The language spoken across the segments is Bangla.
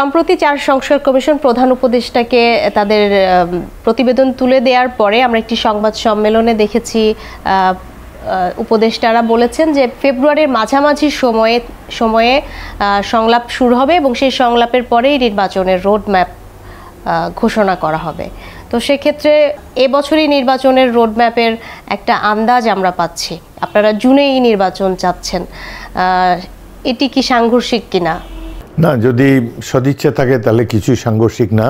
সম্প্রতি ৪ সংস্কার কমিশন প্রধান উপদেষ্টাকে তাদের প্রতিবেদন তুলে দেওয়ার পরে আমরা একটি সংবাদ সম্মেলনে দেখেছি উপদেষ্টারা বলেছেন যে ফেব্রুয়ারির মাঝামাঝি সময়ে সংলাপ শুরু হবে এবং সেই সংলাপের পরেই নির্বাচনের রোডম্যাপ ঘোষণা করা হবে। তো সেক্ষেত্রে এবছরই নির্বাচনের রোডম্যাপের একটা আন্দাজ আমরা পাচ্ছি। আপনারা জুনেই নির্বাচন চাচ্ছেন, এটি কি সাংঘর্ষিক কিনা? না, যদি সদিচ্ছা থাকে তাহলে কিছুই সাংঘর্ষিক না।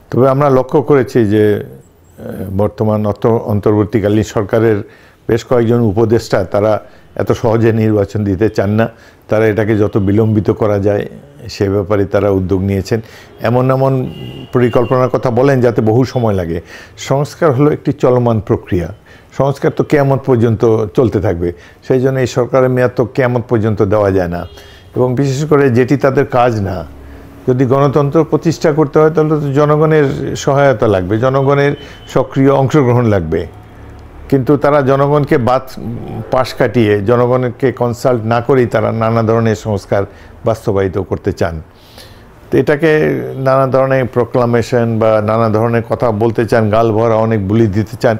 তবে আমরা লক্ষ্য করেছি যে বর্তমান অন্তর্বর্তীকালীন সরকারের বেশ কয়েকজন উপদেষ্টা তারা এত সহজে নির্বাচন দিতে চান না। তারা এটাকে যত বিলম্বিত করা যায় সে ব্যাপারে তারা উদ্যোগ নিয়েছেন। এমন পরিকল্পনার কথা বলেন যাতে বহু সময় লাগে। সংস্কার হলো একটি চলমান প্রক্রিয়া। সংস্কার তো কিয়ামত পর্যন্ত চলতে থাকবে, সেই জন্য এই সরকারের মেয়াদ তো কিয়ামত পর্যন্ত দেওয়া যায় না। এবং বিশেষ করে যেটি তাদের কাজ না, যদি গণতন্ত্র প্রতিষ্ঠা করতে হয় তাহলে তো জনগণের সহায়তা লাগবে, জনগণের সক্রিয় অংশগ্রহণ লাগবে। কিন্তু তারা জনগণকে পাশ কাটিয়ে জনগণকে কনসাল্ট না করেই তারা নানা ধরনের সংস্কার বাস্তবায়িত করতে চান। তো এটাকে নানা ধরনের প্রোক্লামেশন বা নানা ধরনের কথা বলতে চান, গাল ভরা অনেক বুলি দিতে চান।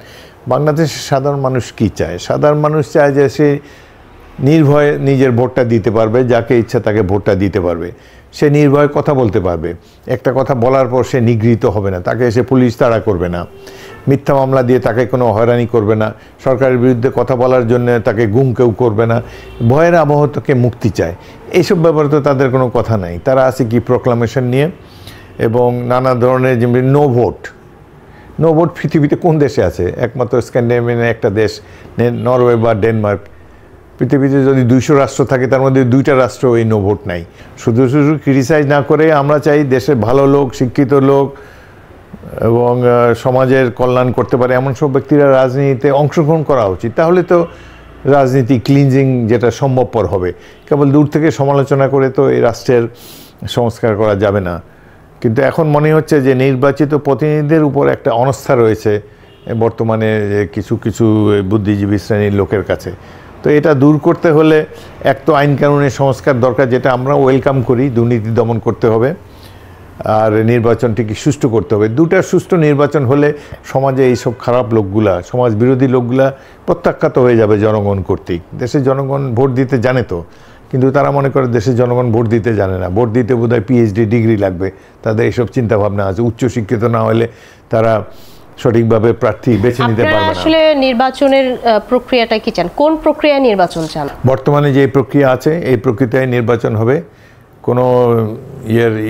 বাংলাদেশের সাধারণ মানুষ কি চায়? সাধারণ মানুষ চায় যে সে নির্ভয়ে নিজের ভোটটা দিতে পারবে, যাকে ইচ্ছা তাকে ভোটটা দিতে পারবে, সে নির্ভয়ে কথা বলতে পারবে। একটা কথা বলার পর সে নিগৃহীত হবে না, তাকে এসে পুলিশ তাড়া করবে না, মিথ্যা মামলা দিয়ে তাকে কোনো হয়রানি করবে না, সরকারের বিরুদ্ধে কথা বলার জন্য তাকে গুম কেউ করবে না। ভয়ের আবহ থেকে মুক্তি চায়। এইসব ব্যাপারে তো তাদের কোনো কথা নাই। তারা আছে কি প্রোক্লামেশন নিয়ে এবং নানা ধরনের, যেমনি নো ভোট পৃথিবীতে কোন দেশে আছে? একমাত্র স্ক্যান্ডিনেভিয়ান একটা দেশ, নরওয়ে বা ডেনমার্ক। পৃথিবীতে যদি 200 রাষ্ট্র থাকে তার মধ্যে 2টা রাষ্ট্র এই নো ভোট নাই। শুধু ক্রিটিসাইজ না করে আমরা চাই দেশের ভালো লোক, শিক্ষিত লোক এবং সমাজের কল্যাণ করতে পারে এমন সব ব্যক্তিরা রাজনীতিতে অংশগ্রহণ করা উচিত। তাহলে তো রাজনীতি ক্লিনজিং যেটা সম্ভবপর হবে। কেবল দূর থেকে সমালোচনা করে তো এই রাষ্ট্রের সংস্কার করা যাবে না। কিন্তু এখন মনে হচ্ছে যে নির্বাচিত প্রতিনিধিদের উপর একটা অনাস্থা রয়েছে বর্তমানে কিছু বুদ্ধিজীবী শ্রেণীর লোকের কাছে। তো এটা দূর করতে হলে এক তো আইন কানুনের সংস্কার দরকার, যেটা আমরা ওয়েলকাম করি, দুর্নীতি দমন করতে হবে, আর নির্বাচনটিকে সুষ্ঠু করতে হবে। দুটা সুষ্ঠু নির্বাচন হলে সমাজে এইসব খারাপ লোকগুলা, সমাজ বিরোধী লোকগুলা প্রত্যাখ্যাত হয়ে যাবে জনগণ কর্তৃক। দেশের জনগণ ভোট দিতে জানে তো, কিন্তু তারা মনে করে দেশের জনগণ ভোট দিতে জানে না। ভোট দিতে বোধহয় PhD ডিগ্রি লাগবে, তাদের এইসব চিন্তাভাবনা আছে। উচ্চশিক্ষিত না হলে তারা সঠিকভাবে প্রার্থী বেছে নিতে পারবে না। আসলে নির্বাচনের প্রক্রিয়াটা কি চান? কোন প্রক্রিয়ায় নির্বাচন চান? বর্তমানে যে প্রক্রিয়া আছে এই প্রক্রিয়ায় নির্বাচন হবে। কোনো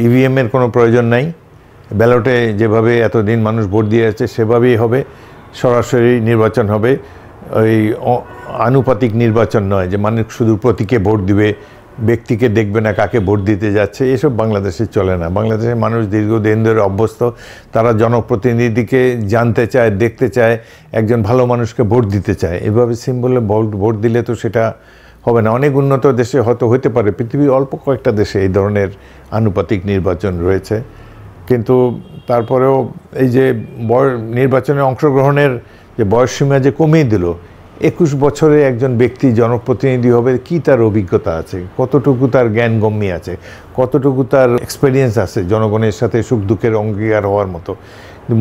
EVM এর কোনো প্রয়োজন নাই। ব্যালটে যেভাবে এতদিন মানুষ ভোট দিয়ে আছে সেভাবেই হবে। সরাসরি নির্বাচন হবে। ওই আনুপাতিক নির্বাচন নয় যে মানুষ শুধু প্রতীকে ভোট দিবে, ব্যক্তিকে দেখবে না কাকে ভোট দিতে যাচ্ছে। এসব বাংলাদেশে চলে না। বাংলাদেশের মানুষ দীর্ঘদিন ধরে অভ্যস্ত। তারা জনপ্রতিনিধিকে জানতে চায়, দেখতে চায়, একজন ভালো মানুষকে ভোট দিতে চায়। এভাবে সিম্বলে ভোট দিলে তো সেটা হবে না। অনেক উন্নত দেশে হয়তো হতে পারে, পৃথিবীর অল্প কয়েকটা দেশে এই ধরনের আনুপাতিক নির্বাচন রয়েছে। কিন্তু তারপরেও এই যে নির্বাচনে অংশগ্রহণের যে বয়সসীমা যে কমিয়ে দিল, 21 বছরে একজন ব্যক্তি জনপ্রতিনিধি হবে, কি তার অভিজ্ঞতা আছে, কতটুকু তার জ্ঞানগম্যি আছে, কতটুকু তার এক্সপেরিয়েন্স আছে জনগণের সাথে সুখ দুঃখের অঙ্গীকার হওয়ার মতো।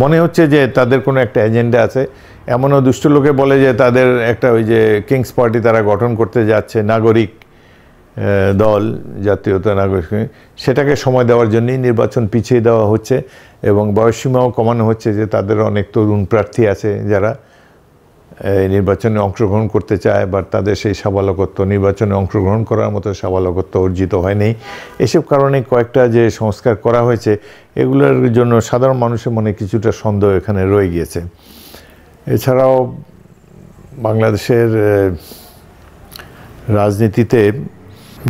মনে হচ্ছে যে তাদের কোনো একটা এজেন্ডা আছে। এমনও দুষ্ট লোকে বলে যে তাদের একটা ওই যে কিংস পার্টি তারা গঠন করতে যাচ্ছে, নাগরিক দল, জাতীয়তা নাগরিক, সেটাকে সময় দেওয়ার জন্যই নির্বাচন পিছিয়ে দেওয়া হচ্ছে এবং বয়সসীমাও কমানো হচ্ছে। যে তাদের অনেক তরুণ প্রার্থী আছে যারা নির্বাচনে অংশগ্রহণ করতে চায়, বা তাদের সেই সাবালকত্ব, নির্বাচনে অংশগ্রহণ করার মতো সাবালকত্ব অর্জিত হয়নি। এসব কারণে কয়েকটা যে সংস্কার করা হয়েছে এগুলোর জন্য সাধারণ মানুষের মনে কিছুটা সন্দেহ এখানে রয়ে গিয়েছে। এছাড়াও বাংলাদেশের রাজনীতিতে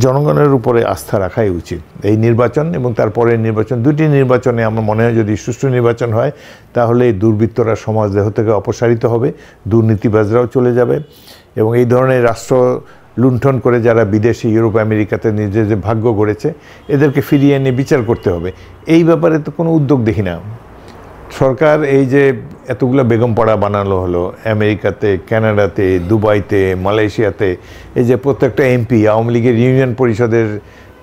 জনগণের উপরে আস্থা রাখাই উচিত। এই নির্বাচন এবং তারপরের নির্বাচন, দুটি নির্বাচনে আমার মনে হয় যদি সুষ্ঠু নির্বাচন হয় তাহলে এই দুর্বৃত্তরা সমাজ দেহ থেকে অপসারিত হবে, দুর্নীতিবাজরাও চলে যাবে এবং এই ধরনের রাষ্ট্র লুণ্ঠন করে যারা বিদেশি ইউরোপ আমেরিকাতে নিজেদের ভাগ্য গড়েছে এদেরকে ফিরিয়ে এনে বিচার করতে হবে। এই ব্যাপারে তো কোনো উদ্যোগ দেখি না। সরকার এই যে এতগুলো বেগমপাড়া বানানো হলো আমেরিকাতে, কানাডাতে, দুবাইতে, মালয়েশিয়াতে, এই যে প্রত্যেকটা MP আওয়ামী লীগের ইউনিয়ন পরিষদের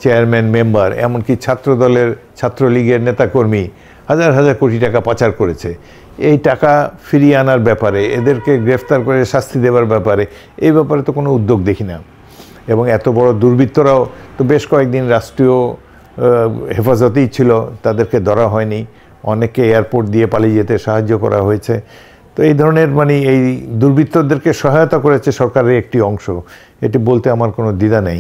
চেয়ারম্যান, মেম্বার, এমনকি ছাত্রদলের, ছাত্রলীগের নেতাকর্মী হাজার হাজার কোটি টাকা পাচার করেছে। এই টাকা ফিরিয়ে আনার ব্যাপারে, এদেরকে গ্রেফতার করে শাস্তি দেওয়ার ব্যাপারে, এই ব্যাপারে তো কোনো উদ্যোগ দেখি না। এবং এত বড় দুর্বৃত্তরাও তো বেশ কয়েকদিন রাষ্ট্রীয় হেফাজতেই ছিল, তাদেরকে ধরা হয়নি, অনেকে এয়ারপোর্ট দিয়ে পালিয়ে যেতে সাহায্য করা হয়েছে। তো এই ধরনের এই দুর্বৃত্তদেরকে সহায়তা করেছে সরকারের একটি অংশ, এটি বলতে আমার কোনো দ্বিধা নেই।